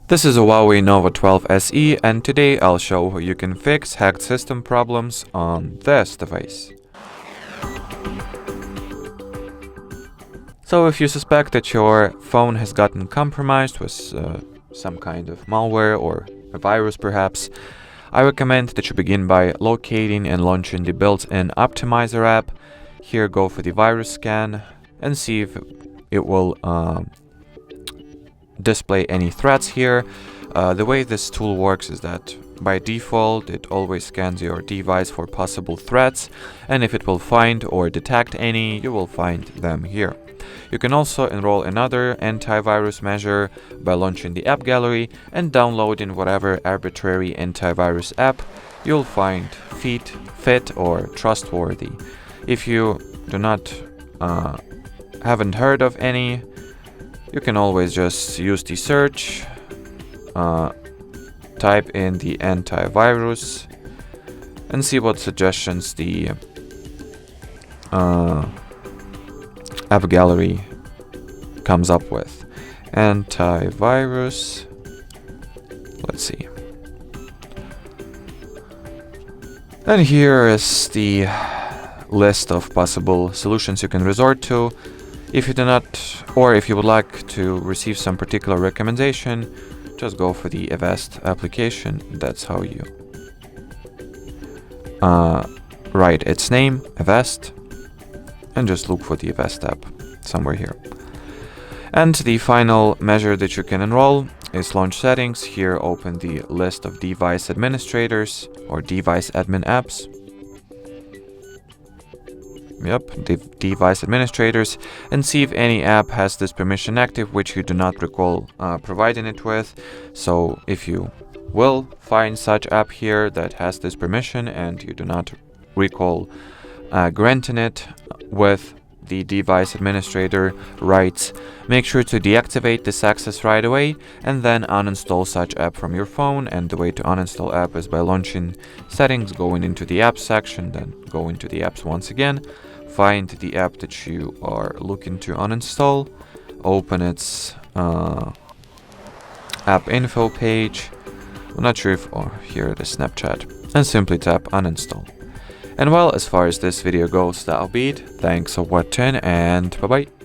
This is a Huawei Nova 12 SE, and today I'll show how you can fix hacked system problems on this device. So if you suspect that your phone has gotten compromised with some kind of malware or a virus perhaps, I recommend that you begin by locating and launching the built-in Optimizer app. Here go for the virus scan and see if it will display any threats here. The way this tool works is that by default it always scans your device for possible threats, and if it will find or detect any, you will find them here. You can also enroll another antivirus measure by launching the app gallery and downloading whatever arbitrary antivirus app you'll find fit or trustworthy. If you do not haven't heard of any, you can always just use the search, type in the antivirus, and see what suggestions the app gallery comes up with. Antivirus, let's see. And here is the list of possible solutions you can resort to. If you do not, or if you would like to receive some particular recommendation, just go for the Avast application. That's how you write its name, Avast, and just look for the Avast app somewhere here. And the final measure that you can enroll is launch settings. Here open the list of device administrators or device admin apps. The device administrators, and see if any app has this permission active, which you do not recall providing it with. So if you will find such app here that has this permission and you do not recall granting it with the device administrator rights, make sure to deactivate this access right away and then uninstall such app from your phone. And the way to uninstall app is by launching settings, going into the apps section, then go into the apps once again, find the app that you are looking to uninstall, open its app info page. I'm not sure if, here it is, Snapchat, and simply tap uninstall. And well, as far as this video goes, that'll be it. Thanks for watching, and bye bye.